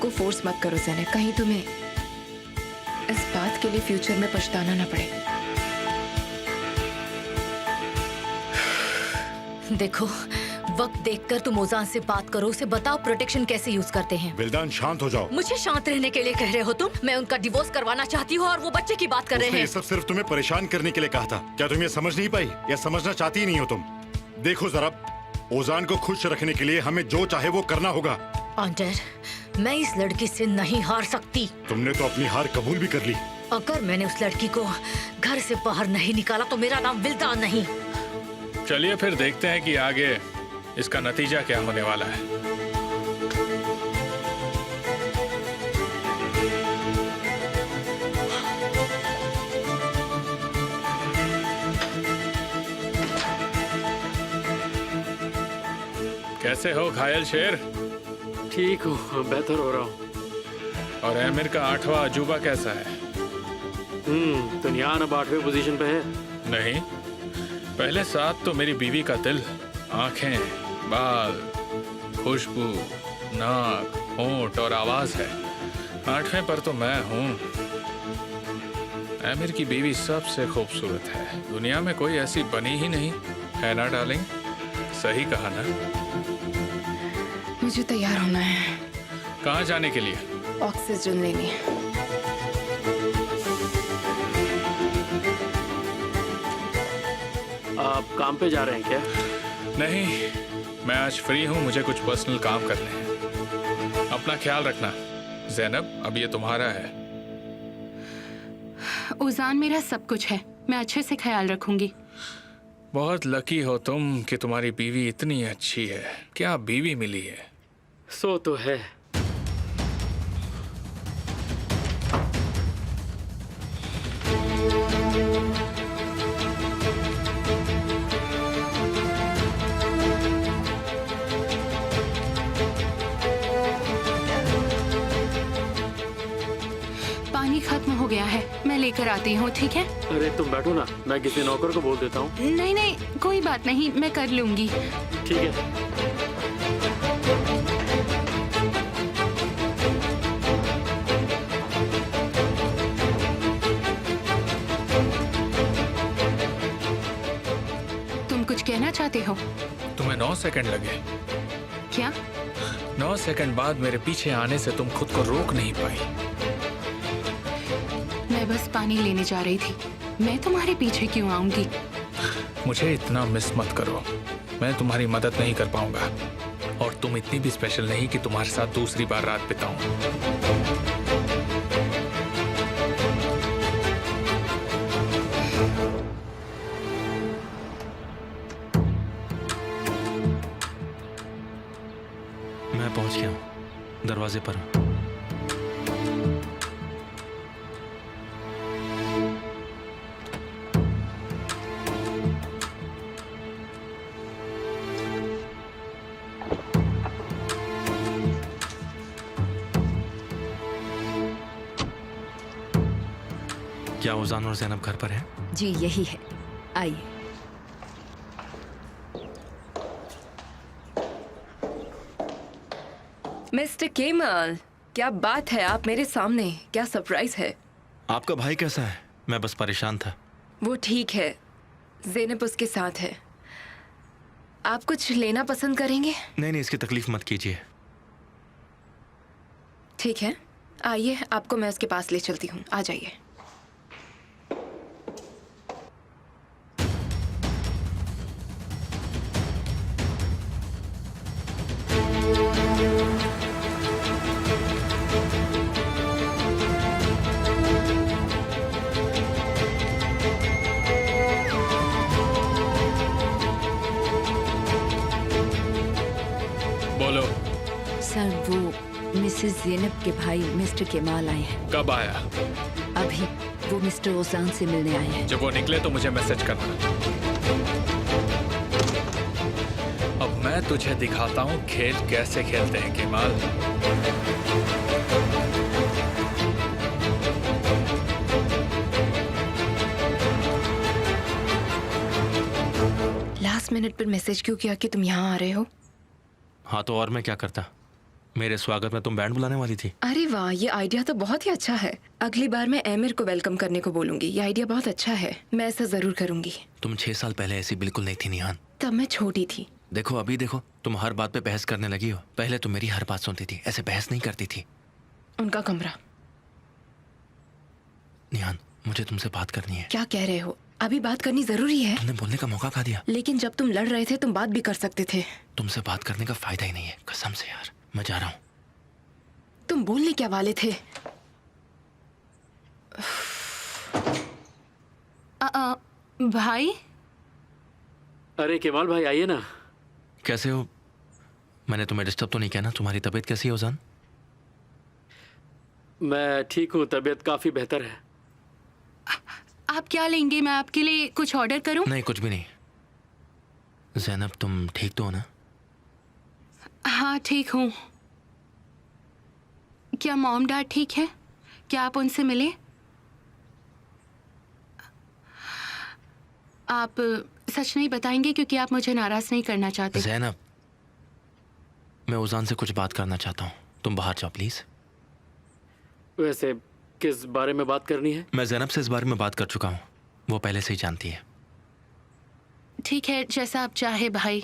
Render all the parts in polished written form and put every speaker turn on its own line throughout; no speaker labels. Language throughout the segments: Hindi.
को फोर्स मत करो ज़ैनब, कहीं तुम्हें इस बात के लिए फ्यूचर में पछताना ना पड़े।
देखो, वक्त देखकर तुम ओजान से बात करो, उसे बताओ प्रोटेक्शन कैसे यूज करते हैं।
विल्दान शांत हो जाओ।
मुझे शांत रहने के लिए कह रहे हो तुम? मैं उनका डिवोर्स करवाना चाहती हूँ और वो बच्चे की बात कर रहे
उसने
हैं।
ये सब सिर्फ तुम्हें परेशान करने के लिए कहा था। क्या तुम ये समझ नहीं पाई या समझना चाहती ही नहीं हो तुम? देखो जरा, ओजान को खुश रखने के लिए हमें जो चाहे वो करना होगा।
आंटर, मैं इस लड़की से नहीं हार सकती।
तुमने तो अपनी हार कबूल भी कर ली।
अगर मैंने उस लड़की को घर से बाहर नहीं निकाला तो मेरा नाम विल्दान नहीं।
चलिए फिर देखते हैं कि आगे इसका नतीजा क्या होने वाला है। कैसे हो घायल शेर?
ठीक हूँ, बेहतर हो रहा हूँ।
और आमिर का 8वां अजूबा कैसा है?
तो नियान अब 8वें पोजीशन पे है।
नहीं, पहले 7 तो मेरी बीवी का दिल, आंखें, बाल, खुशबू, नाक, होंठ और आवाज है। 8वें पर तो मैं हूँ। आमिर की बीवी सबसे खूबसूरत है, दुनिया में कोई ऐसी बनी ही नहीं, है ना डार्लिंग? सही कहा ना?
मुझे तैयार होना है।
कहाँ जाने के लिए?
ऑक्सीजन लेनी है।
आप काम पे जा रहे हैं क्या?
नहीं, मैं आज फ्री हूँ, मुझे कुछ पर्सनल काम करने हैं। अपना ख्याल रखना। ज़ैनब, अब ये तुम्हारा है।
ओजान मेरा सब कुछ है, मैं अच्छे से ख्याल रखूंगी।
बहुत लकी हो तुम कि तुम्हारी बीवी इतनी अच्छी है। क्या बीवी मिली है।
सो तो है।
पानी खत्म हो गया है, मैं लेकर आती हूँ, ठीक है?
अरे तुम बैठो ना, मैं किसी नौकर को बोल देता हूँ।
नहीं नहीं, कोई बात नहीं, मैं कर लूंगी।
ठीक है।
तुम कुछ कहना चाहते हो?
तुम्हें 9 सेकंड लगे।
क्या?
9 सेकंड बाद मेरे पीछे आने से तुम खुद को रोक नहीं पाई।
मैं बस पानी लेने जा रही थी, मैं तुम्हारे पीछे क्यों आऊंगी?
मुझे इतना मिस मत करो, मैं तुम्हारी मदद नहीं कर पाऊंगा। और तुम इतनी भी स्पेशल नहीं कि तुम्हारे साथ दूसरी बार रात बिताऊं।
मैं पहुंच गया हूं, दरवाजे पर हूं। क्या ओजान और ज़ैनब घर पर हैं?
जी यही है, आइए।
मिस्टर केमल, क्या बात है, आप मेरे सामने, क्या सरप्राइज है।
आपका भाई कैसा है? मैं बस परेशान था।
वो ठीक है, ज़ैनब उसके साथ है। आप कुछ लेना पसंद करेंगे?
नहीं नहीं, इसकी तकलीफ मत कीजिए।
ठीक है, आइए, आपको मैं उसके पास ले चलती हूँ, आ जाइए।
बोलो।
सर, वो मिसेस ज़ैनब के भाई मिस्टर केमाल आए हैं।
कब आया?
अभी वो मिस्टर ओजान से मिलने आए हैं।
जब वो निकले तो मुझे मैसेज करना। अब मैं तुझे दिखाता हूँ खेल कैसे खेलते हैं केमाल।
लास्ट मिनट पर मैसेज क्यों किया कि तुम यहाँ आ रहे हो?
हाँ तो और मैं क्या करता? मेरे स्वागत में तुम बैंड बुलाने वाली थी।
अरे वाह, ये आइडिया तो बहुत ही अच्छा है। अगली बार मैं एमिर को वेलकम करने को बोलूंगी। ये आइडिया बहुत अच्छा है, मैं ऐसा जरूर करूंगी।
तुम 6 साल पहले ऐसी बिल्कुल नहीं थी निहान।
तब मैं छोटी थी।
देखो अभी देखो, तुम हर बात पे बहस करने लगी हो। पहले तुम मेरी हर बात सुनती थी, ऐसे बहस नहीं करती थी।
उनका कमरा।
निहान, मुझे तुमसे बात करनी है।
क्या कह रहे हो? अभी बात करनी जरूरी है।
तुमने बोलने का मौका खा दिया।
लेकिन जब तुम लड़ रहे थे तुम बात भी कर सकते थे।
तुमसे बात करने का फायदा ही नहीं है, कसम से यार। मैं जा रहा हूँ।
तुम बोलने क्या वाले थे?
भाई,
अरे केमाल भाई आइए ना।
कैसे हो? मैंने तुम्हें डिस्टर्ब तो नहीं किया ना? तुम्हारी तबीयत कैसी है ओजान?
मैं ठीक हूँ, तबीयत काफ़ी बेहतर है।
आप क्या लेंगे? मैं आपके लिए कुछ ऑर्डर करूं?
नहीं, कुछ भी नहीं। ज़ैनब, तुम ठीक तो हो ना?
हाँ, ठीक हूँ। क्या मॉम डैड ठीक है? क्या आप उनसे मिले? आप सच नहीं बताएंगे क्योंकि आप मुझे नाराज नहीं करना चाहते।
ज़ैनब, मैं ओजान से कुछ बात करना चाहता हूँ। तुम बाहर जाओ प्लीज।
वैसे किस बारे में बात करनी है?
मैं ज़ैनब से इस बारे में बात कर चुका हूँ, वो पहले से ही जानती है।
ठीक है, जैसा आप चाहे भाई।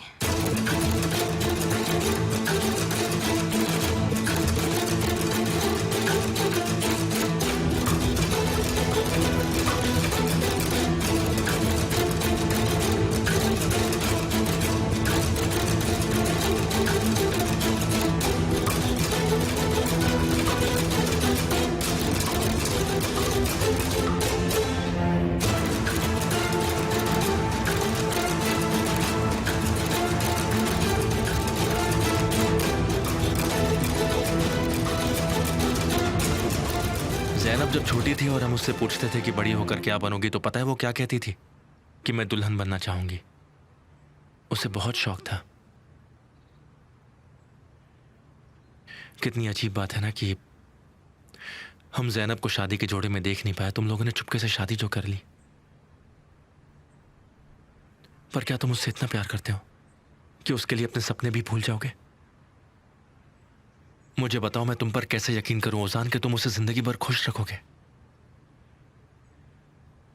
ज़ैनब जब छोटी थी और हम उससे पूछते थे कि बड़ी होकर क्या बनोगी, तो पता है वो क्या कहती थी? कि मैं दुल्हन बनना चाहूंगी। उसे बहुत शौक था। कितनी अजीब बात है ना कि हम ज़ैनब को शादी के जोड़े में देख नहीं पाए। तुम लोगों ने चुपके से शादी जो कर ली। पर क्या तुम उससे इतना प्यार करते हो कि उसके लिए अपने सपने भी भूल जाओगे? मुझे बताओ, मैं तुम पर कैसे यकीन करूं ओजान कि तुम उसे जिंदगी भर खुश रखोगे?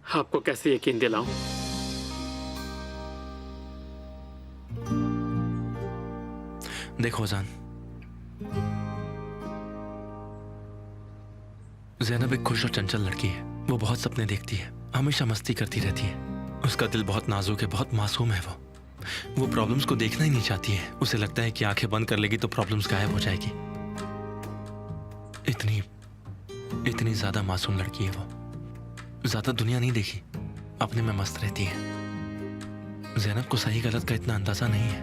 आपको कैसे यकीन दिलाऊं?
देखो ओजान, ज़ैनब एक खुश और चंचल लड़की है। वो बहुत सपने देखती है, हमेशा मस्ती करती रहती है। उसका दिल बहुत नाजुक है, बहुत मासूम है। वो प्रॉब्लम्स को देखना ही नहीं चाहती है। उसे लगता है कि आंखें बंद कर लेगी तो प्रॉब्लम्स गायब हो जाएगी। इतनी ज्यादा मासूम लड़की है वो। ज्यादा दुनिया नहीं देखी, अपने में मस्त रहती है। ज़ैनब को सही गलत का इतना अंदाजा नहीं है।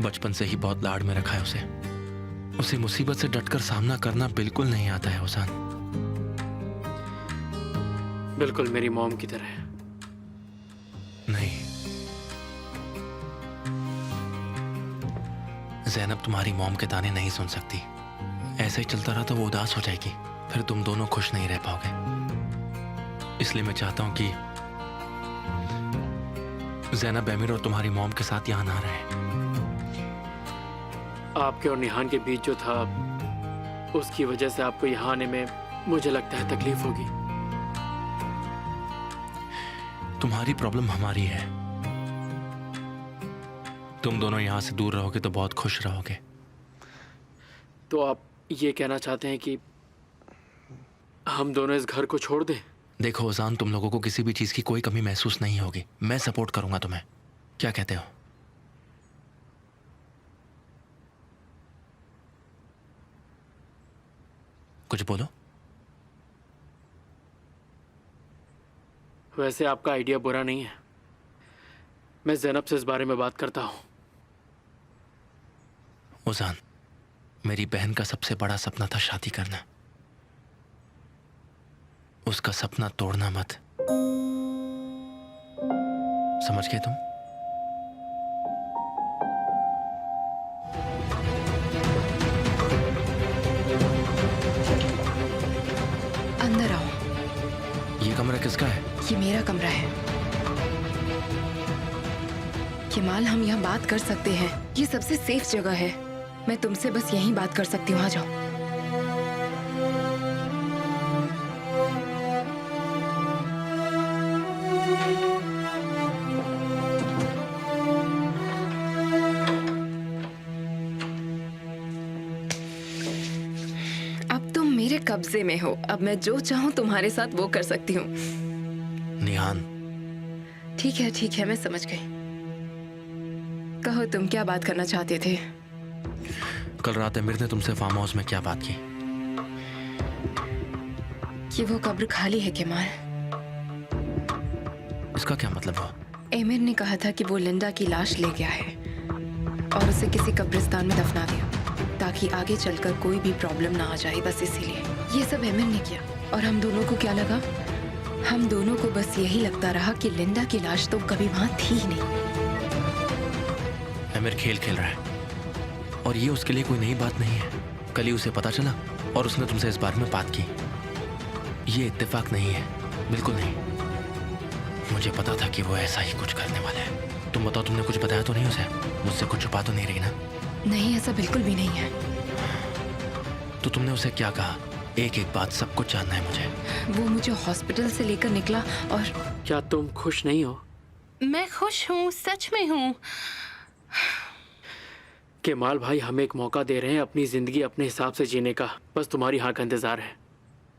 बचपन से ही बहुत लाड में रखा है उसे मुसीबत से डटकर सामना करना बिल्कुल नहीं आता है ओजान।
बिल्कुल मेरी मॉम की तरह।
नहीं, ज़ैनब तुम्हारी मॉम के ताने नहीं सुन सकती। ऐसा ही चलता रहा तो वो उदास हो जाएगी, फिर तुम दोनों खुश नहीं रह पाओगे। इसलिए मैं चाहता हूं कि ज़ैनब एमिर और तुम्हारी मॉम के साथ यहां ना रहे।
आपके और निहान के बीच जो था, उसकी वजह से आपको यहाँ आने में मुझे लगता है तकलीफ होगी।
तुम्हारी प्रॉब्लम हमारी है। तुम दोनों यहां से दूर रहोगे तो बहुत खुश रहोगे।
तो आप ये कहना चाहते हैं कि हम दोनों इस घर को छोड़ दें?
देखो ओजान, तुम लोगों को किसी भी चीज की कोई कमी महसूस नहीं होगी। मैं सपोर्ट करूंगा तुम्हें। क्या कहते हो? कुछ बोलो।
वैसे आपका आइडिया बुरा नहीं है। मैं ज़ैनब से इस बारे में बात करता हूँ।
ओजान, मेरी बहन का सबसे बड़ा सपना था शादी करना। उसका सपना तोड़ना मत, समझ गए तुम?
अंदर आओ।
ये कमरा किसका है?
ये मेरा कमरा है। केमाल, हम यहाँ बात कर सकते हैं। ये सबसे सेफ जगह है। मैं तुमसे बस यही बात कर सकती हूँ, आ जाओ। अब तुम मेरे कब्जे में हो। अब मैं जो चाहूँ तुम्हारे साथ वो कर सकती हूँ।
निहान,
ठीक है, मैं समझ गई। कहो, तुम क्या बात करना चाहते थे?
कल रात अमीर ने तुमसे फार्म हाउस में क्या बात की?
कि वो कब्र खाली है केमाल।
इसका क्या मतलब हुआ?
एमिर ने कहा था कि वो लिंडा की लाश ले गया है और उसे किसी कब्रिस्तान में दफना दिया ताकि आगे चलकर कोई भी प्रॉब्लम ना आ जाए, बस इसीलिए। ये सब एमिर ने किया और हम दोनों को क्या लगा? हम दोनों को बस यही लगता रहा कि लिंडा की लाश तो कभी वहां थी ही नहीं।
अमीर खेल खेल रहा है और ये उसके लिए कोई नई बात नहीं है। कल ही उसे पता चला और उसने तुमसे इस बारे में बात की। ये इत्तेफाक नहीं है, बिल्कुल नहीं। मुझे पता था कि वो ऐसा ही कुछ करने वाला है। तुम बताओ, तुमने कुछ बताया तो नहीं उसे? मुझसे कुछ छुपा तो नहीं रही ना?
नहीं, ऐसा बिल्कुल भी नहीं है।
तो तुमने उसे क्या कहा? एक एक बात सब कुछ जानना है मुझे।
वो मुझे हॉस्पिटल से लेकर निकला और
क्या तुम खुश नहीं हो?
मैं खुश हूँ, सच में हूँ।
केमाल भाई हमें एक मौका दे रहे हैं अपनी जिंदगी अपने हिसाब से जीने का। बस तुम्हारी हाँ का इंतजार है।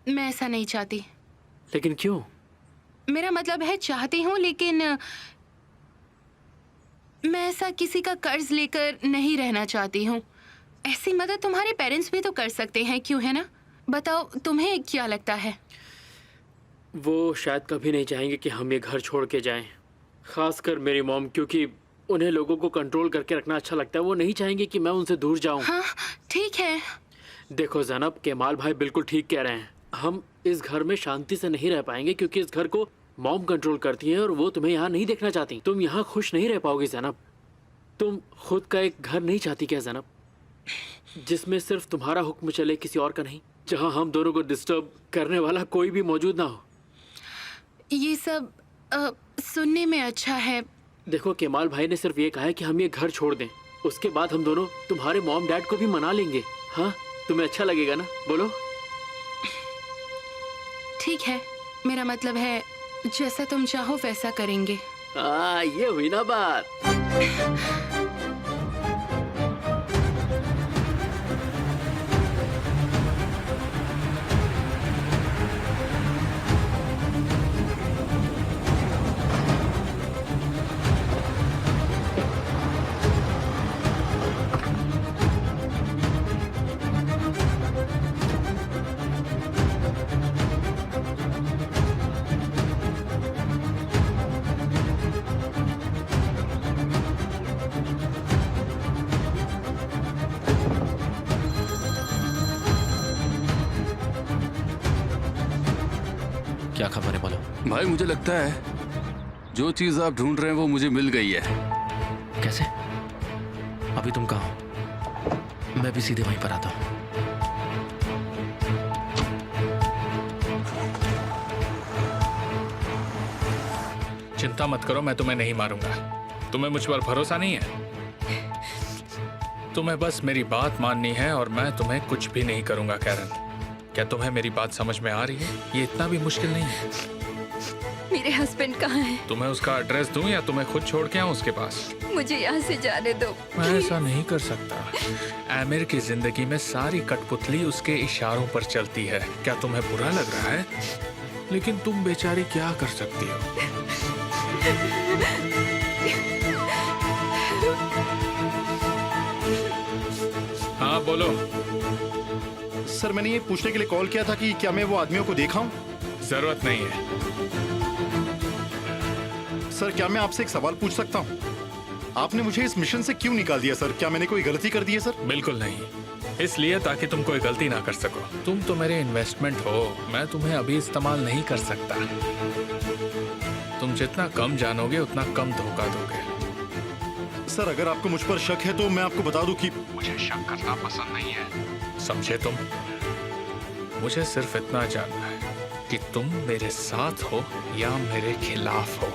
मैं ऐसा नहीं चाहती।
लेकिन क्यों?
मेरा मतलब है चाहती हूँ, लेकिन मैं ऐसा किसी का कर्ज लेकर नहीं रहना चाहती हूँ। ऐसी मदद तुम्हारे पेरेंट्स भी तो कर सकते हैं, क्यों, है ना? बताओ, तुम्हें क्या लगता है?
वो शायद कभी नहीं चाहेंगे कि हम ये घर छोड़ के जाएं। खासकर मेरी मॉम, क्योंकि उन्हें लोगों को कंट्रोल करके रखना अच्छा लगता है। वो नहीं चाहेंगे कि मैं उनसे दूर जाऊं।
हाँ, ठीक है।
देखो ज़ैनब, केमाल भाई बिल्कुल ठीक कह रहे हैं। हम इस घर में शांति से नहीं रह पाएंगे क्योंकि इस घर को मॉम कंट्रोल करती है और वो तुम्हें यहाँ नहीं देखना चाहती। तुम यहाँ खुश नहीं रह पाओगी ज़ैनब। तुम खुद का एक घर नहीं चाहती क्या ज़ैनब, जिसमें सिर्फ तुम्हारा हुक्म चले, किसी और का नहीं, जहाँ हम दोनों को डिस्टर्ब करने वाला कोई भी मौजूद ना हो?
ये सब सुनने में अच्छा है।
देखो, केमाल भाई ने सिर्फ ये कहा है कि हम ये घर छोड़ दें, उसके बाद हम दोनों तुम्हारे मॉम डैड को भी मना लेंगे। हाँ, तुम्हें अच्छा लगेगा ना? बोलो।
ठीक है, मेरा मतलब है जैसा तुम चाहो वैसा करेंगे।
ये हुई ना बात।
क्या खबर है, बोलो।
भाई मुझे लगता है जो चीज आप ढूंढ रहे हैं वो मुझे मिल गई है।
कैसे? अभी तुम कहाँ हो? मैं भी सीधे वहीं पर आता हूँ।
चिंता मत करो, मैं तुम्हें नहीं मारूंगा। तुम्हें मुझ पर भरोसा नहीं है? तुम्हें बस मेरी बात माननी है और मैं तुम्हें कुछ भी नहीं करूंगा। कैरन, क्या तुम्हें मेरी बात समझ में आ रही है? ये इतना भी मुश्किल नहीं है।
मेरे हस्बैंड कहाँ हैं?
तुम्हें उसका एड्रेस दूं या तुम्हें खुद छोड़ के आऊं उसके पास?
मुझे यहाँ से जाने दो।
मैं ऐसा नहीं कर सकता। आमिर की जिंदगी में सारी कठपुतली उसके इशारों पर चलती है। क्या तुम्हें बुरा लग रहा है? लेकिन तुम बेचारी क्या कर सकती हो? हाँ बोलो।
सर, मैंने ये पूछने के लिए कॉल किया था कि क्या मैं वो आदमियों को देखा हूँ?
जरूरत नहीं है।
सर, क्या मैं आपसे एक सवाल पूछ सकता हूँ? आपने मुझे इस मिशन से क्यों निकाल दिया सर? क्या मैंने कोई गलती कर दी है सर?
बिल्कुल नहीं, इसलिए ताकि तुम कोई गलती ना कर सको। तुम तो मेरे इन्वेस्टमेंट हो, मैं तुम्हें अभी इस्तेमाल नहीं कर सकता। तुम जितना कम जानोगे उतना कम धोखा दोगे।
सर, अगर आपको मुझ पर शक है तो मैं आपको बता दूं कि
मुझे शक करना पसंद नहीं है, समझे तुम? मुझे सिर्फ इतना जानना है कि तुम मेरे साथ हो या मेरे खिलाफ हो।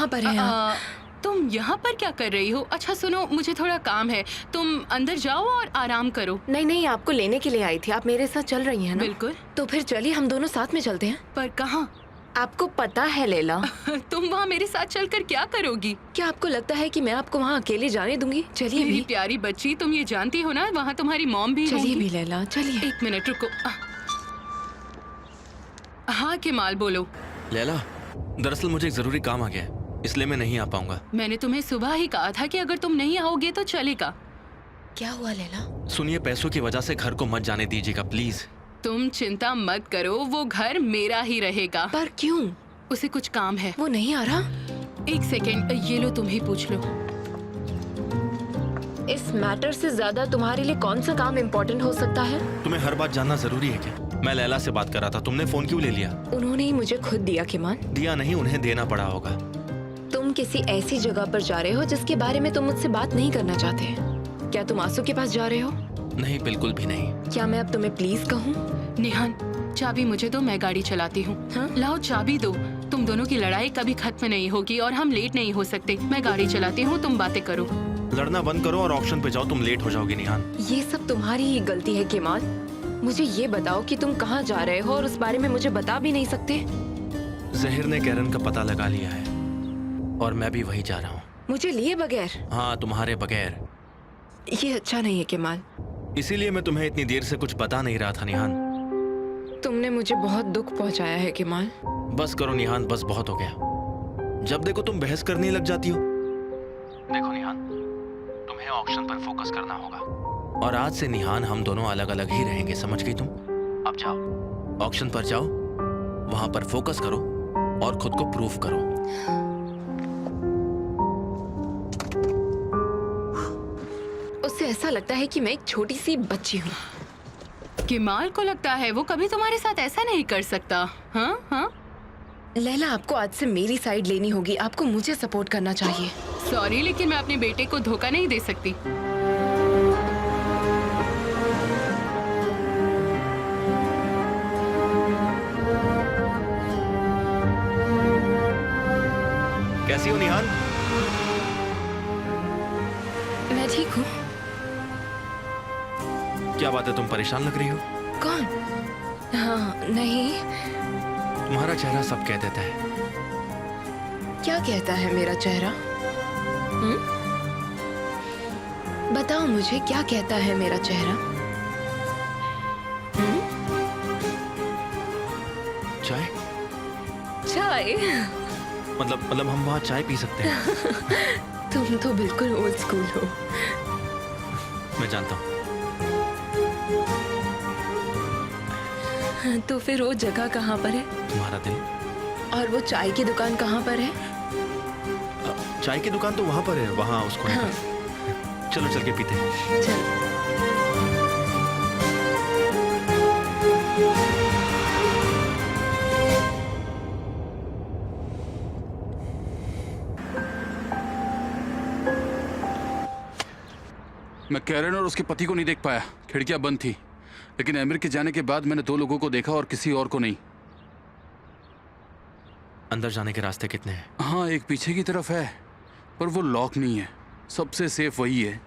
कहाँ पर है आप?
तुम यहाँ पर क्या कर रही हो? अच्छा सुनो, मुझे थोड़ा काम है, तुम अंदर जाओ और आराम करो।
नहीं नहीं, आपको लेने के लिए आई थी। आप मेरे साथ चल रही हैं ना?
बिल्कुल।
तो फिर चलिए हम दोनों साथ में चलते हैं।
पर कहाँ?
आपको पता है लैला।
तुम वहाँ मेरे साथ चलकर क्या करोगी?
क्या आपको लगता है कि मैं आपको वहाँ अकेले जाने दूंगी? चलिए
मेरी
भी।
प्यारी बच्ची, तुम ये जानती हो ना वहाँ तुम्हारी मॉम भी
चलिए
होंगी।
भी लैला, चलिए।
एक मिनट रुको। हाँ केमाल बोलो।
लैला, दरअसल मुझे एक जरूरी काम आ गया है, इसलिए मैं नहीं आ पाऊंगा।
मैंने तुम्हें सुबह ही कहा था कि अगर तुम नहीं आओगे तो चलेगा।
क्या हुआ लैला?
सुनिए, पैसों की वजह से घर को मत जाने दीजिएगा प्लीज।
तुम चिंता मत करो, वो घर मेरा ही रहेगा।
पर क्यों?
उसे कुछ काम है।
वो नहीं आ रहा?
एक सेकेंड, ये लो तुम ही पूछ लो।
इस मैटर से ज्यादा तुम्हारे लिए कौन सा काम इम्पोर्टेंट हो सकता है?
तुम्हें हर बात जानना जरूरी है क्या? मैं लैला से बात कर रहा था, तुमने फोन क्यों ले लिया?
उन्होंने ही मुझे खुद दिया किमान।
दिया नहीं, उन्हें देना पड़ा होगा।
तुम किसी ऐसी जगह पर जा रहे हो जिसके बारे में तुम मुझसे बात नहीं करना चाहते। क्या तुम आंसू के पास जा रहे हो?
नहीं, बिल्कुल भी नहीं।
क्या मैं अब तुम्हें प्लीज कहूँ?
निहान, चाबी मुझे दो, मैं गाड़ी चलाती हूँ।
हाँ?
लाओ चाबी दो। तुम दोनों की लड़ाई कभी खत्म नहीं होगी और हम लेट नहीं हो सकते। मैं गाड़ी चलाती हूँ, तुम बातें करो।
लड़ना बंद करो और ऑप्शन पे जाओ, तुम लेट हो जाओगे निहान।
ये सब तुम्हारी ही गलती है केमाल। मुझे ये बताओ कि तुम कहाँ जा रहे हो और उस बारे में मुझे बता भी नहीं सकते।
जहिर ने कैरन का पता लगा लिया है और मैं भी वही जा रहा हूँ।
मुझे लिए बगैर?
हाँ, तुम्हारे बगैर।
ये अच्छा नहीं है केमाल।
इसीलिए मैं तुम्हें इतनी देर से कुछ बता नहीं रहा था निहान।
तुमने मुझे बहुत दुख पहुंचाया है केमाल।
बस करो निहान, बस बहुत हो गया। जब देखो तुम बहस करने लग जाती हो। देखो निहान, तुम्हें ऑप्शन पर फोकस करना होगा और आज से निहान हम दोनों अलग अलग ही रहेंगे, समझ गई तुम? अब जाओ, ऑप्शन पर जाओ, वहां पर फोकस करो और खुद को प्रूफ करो।
उससे ऐसा लगता है कि मैं एक छोटी सी बच्ची हूँ।
केमाल को लगता है वो कभी तुम्हारे साथ ऐसा नहीं कर सकता। हाँ हाँ।
लैला, आपको आज से मेरी साइड लेनी होगी। आपको मुझे सपोर्ट करना चाहिए।
सॉरी, लेकिन मैं अपने बेटे को धोखा नहीं दे सकती।
कैसी हो निहान?
मैं ठीक हूँ।
क्या बात है, तुम परेशान लग रही हो?
कौन? हाँ नहीं।
तुम्हारा चेहरा सब कह देता है।
क्या कहता है मेरा चेहरा? बताओ मुझे, क्या कहता है मेरा चेहरा?
चाय?
चाय?
मतलब हम वहाँ चाय पी सकते हैं?
तुम तो बिल्कुल ओल्ड स्कूल हो।
मैं जानता हूँ।
तो फिर वो जगह कहाँ पर है?
तुम्हारा दिल।
और वो चाय की दुकान कहाँ पर है?
चाय की दुकान तो वहाँ पर है, वहाँ उसको
हाँ।
चलो चल के पीते हैं।
चल।
मैं कैरन और उसके पति को नहीं देख पाया, खिड़कियां बंद थी। लेकिन एमिर के जाने के बाद मैंने 2 लोगों को देखा और किसी और को नहीं।
अंदर जाने के रास्ते कितने हैं?
हाँ, एक पीछे की तरफ है, पर वो लॉक नहीं है। सबसे सेफ वही है।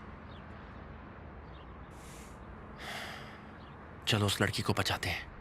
चलो उस लड़की को बचाते हैं।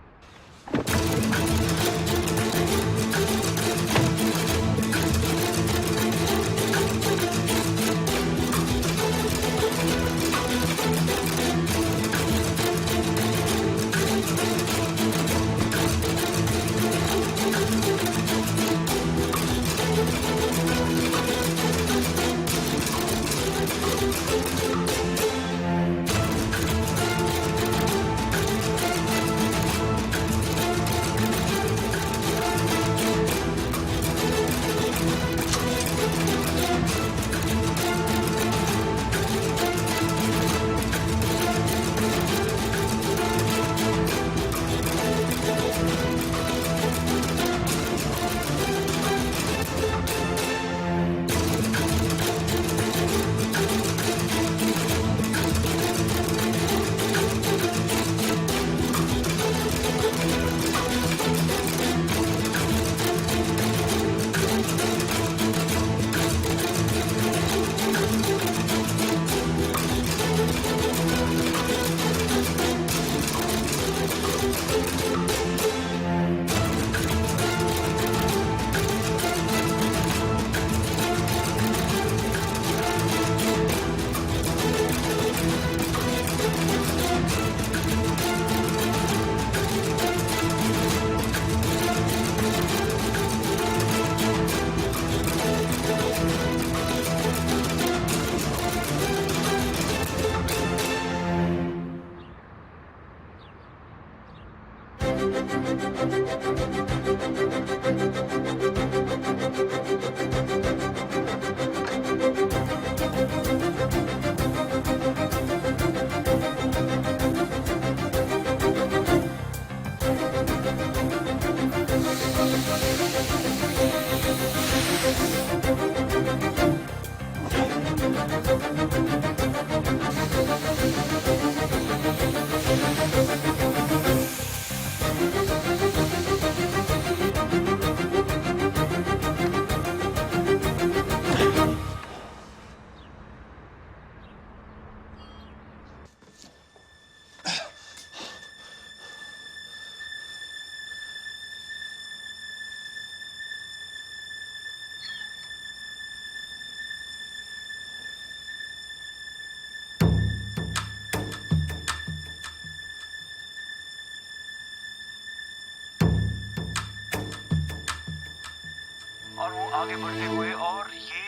आगे बढ़ते हुए और ये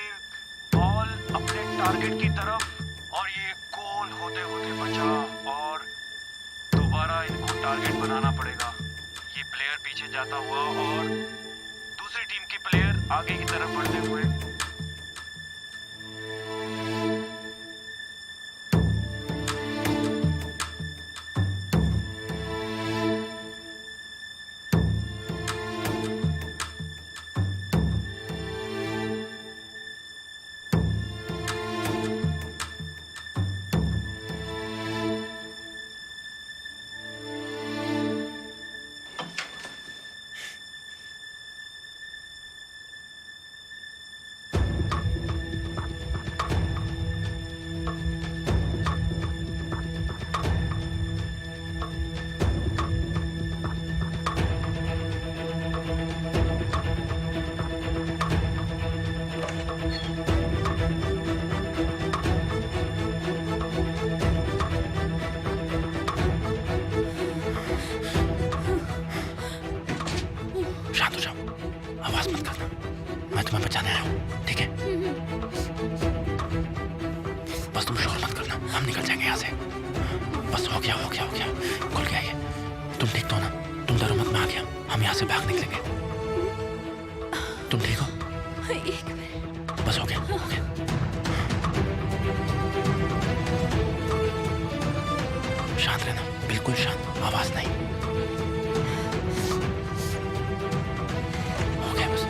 बॉल अपने टारगेट की तरफ और ये गोल होते होते बचा और दोबारा इनको टारगेट बनाना पड़ेगा। ये प्लेयर पीछे जाता हुआ और दूसरी टीम की प्लेयर आगे की तरफ बढ़ते हुए।
शांत हो जाओ, आवाज मत करना। मैं तुम्हें बचाने आया हूँ, ठीक है? बस तुम शोर मत करना, हम निकल जाएंगे यहाँ से। बस हो गया हो गया हो गया, खुल गया ये। तुम ठीक तो हो ना? तुम डरो मत, मैं आ गया। हम यहाँ से भाग निकलेंगे। तुम ठीक हो?
एक मिनट।
बस हो गया हो गया। शांत रहना, बिल्कुल शांत, आवाज नहीं। हो गया बस।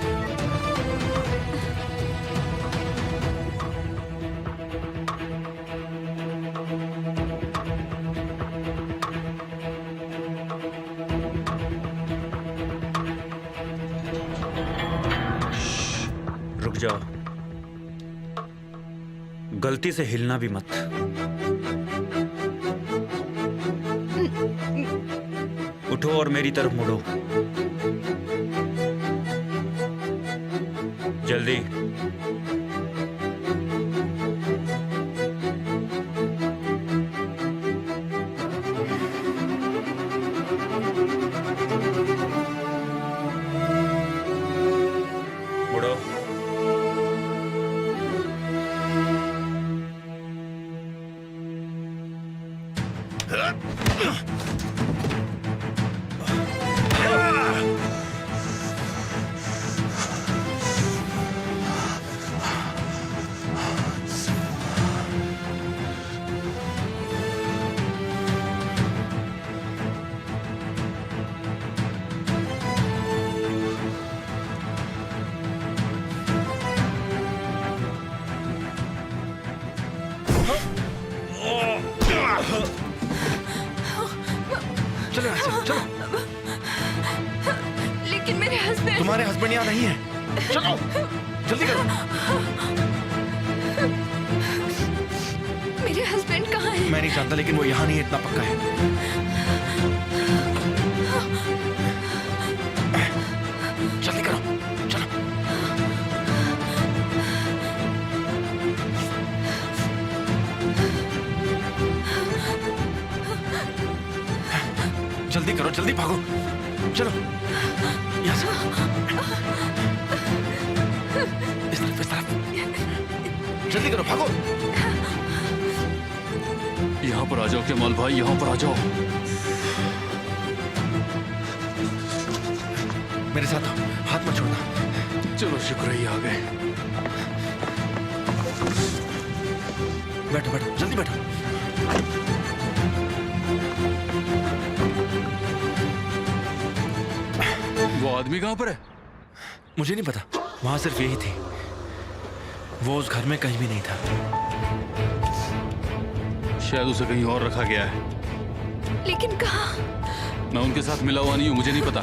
रुक जाओ, गलती से हिलना भी मत। उठो और मेरी तरफ मुड़ो, जल्दी। मुड़ो।
चलो यहाँ से, चलो।
लेकिन मेरे हस्बैंड।
तुम्हारे हस्बैंड यहाँ नहीं है। चलो, जल्दी करो।
मेरे हस्बैंड कहाँ हैं?
मैं नहीं जानता, लेकिन वो यहाँ नहीं है, इतना पक्का है। जल्दी करो, चलो। जल्दी करो, जल्दी भागो, चलो यहाँ से। इस तरफ, इस तरफ। जल्दी करो, भागो।
यहाँ पर आ जाओ कमाल भाई, यहाँ पर आ जाओ।
मेरे साथ आओ, हाथ मत छोड़ना।
चलो शुक्र है, आ गए।
बैठो बैठो, जल्दी बैठो।
वो आदमी कहाँ पर है?
मुझे नहीं पता, वहां सिर्फ यही थी। वो उस घर में कहीं भी नहीं था।
शायद उसे कहीं और रखा गया है।
लेकिन कहाँ?
मैं उनके साथ मिला हुआ नहीं हूँ, मुझे नहीं पता।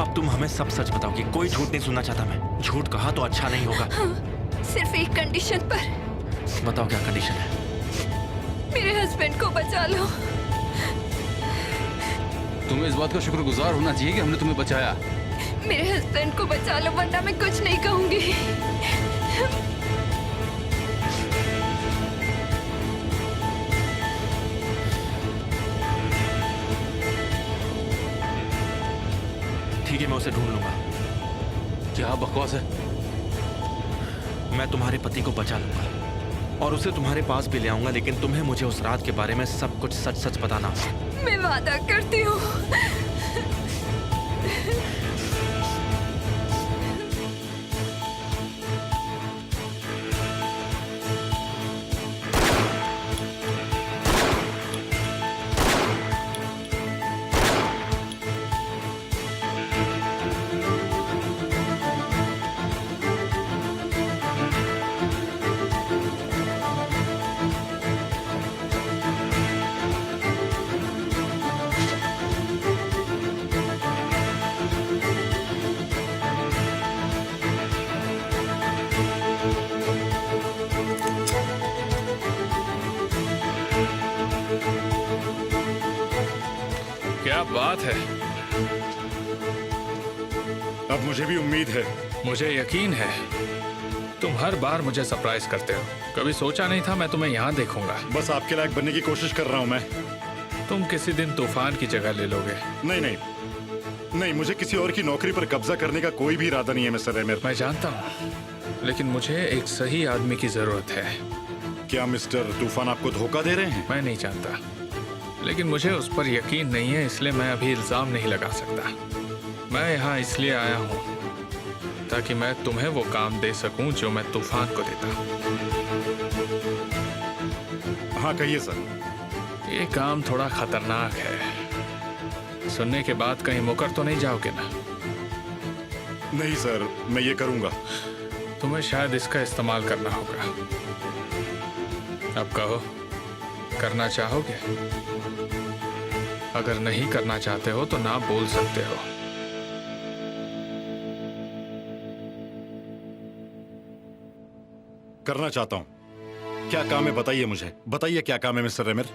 अब तुम हमें सब सच बताओगी, कोई झूठ नहीं सुनना चाहता मैं। झूठ कहा तो अच्छा नहीं होगा।
सिर्फ एक कंडीशन पर।
बताओ क्या कंडीशन है?
मेरे हस्बैंड को बचा लो।
तुम्हें इस बात का शुक्रगुजार होना चाहिए कि हमने तुम्हें बचाया।
मेरे हस्बैंड को बचा लो, वरना मैं कुछ नहीं कहूंगी।
ठीक है, मैं उसे ढूंढ लूंगा।
क्या बकवास है?
मैं तुम्हारे पति को बचा लूंगा और उसे तुम्हारे पास भी ले आऊंगा, लेकिन तुम्हें मुझे उस रात के बारे में सब कुछ सच सच बताना होगा।
मैं वादा करती हूँ।
क्या बात है।
अब मुझे भी उम्मीद है।
मुझे यकीन है तुम हर बार मुझे सरप्राइज करते हो। कभी सोचा नहीं था मैं तुम्हें यहाँ देखूंगा।
बस आपके लायक बनने की कोशिश कर रहा हूँ मैं।
तुम किसी दिन तूफान की जगह ले लोगे।
नहीं नहीं नहीं, मुझे किसी और की नौकरी पर कब्जा करने का कोई भी इरादा नहीं है मिस्टर एमिर।
मैं जानता हूँ, लेकिन मुझे एक सही आदमी की जरूरत है।
क्या मिस्टर तूफान आपको धोखा दे रहे हैं?
मैं नहीं जानता, लेकिन मुझे उस पर यकीन नहीं है, इसलिए मैं अभी इल्जाम नहीं लगा सकता। मैं यहाँ इसलिए आया हूँ ताकि मैं तुम्हें वो काम दे सकूं जो मैं तूफान को देता।
हाँ कहिए सर।
ये काम थोड़ा खतरनाक है। सुनने के बाद कहीं मुकर तो नहीं जाओगे ना?
नहीं सर, मैं ये करूंगा।
तुम्हें शायद इसका इस्तेमाल करना होगा। अब कहो, करना चाहोगे? अगर नहीं करना चाहते हो तो ना बोल सकते हो।
करना चाहता हूँ। क्या काम है बताइए मुझे, बताइए क्या काम है मिस्टर एमिर।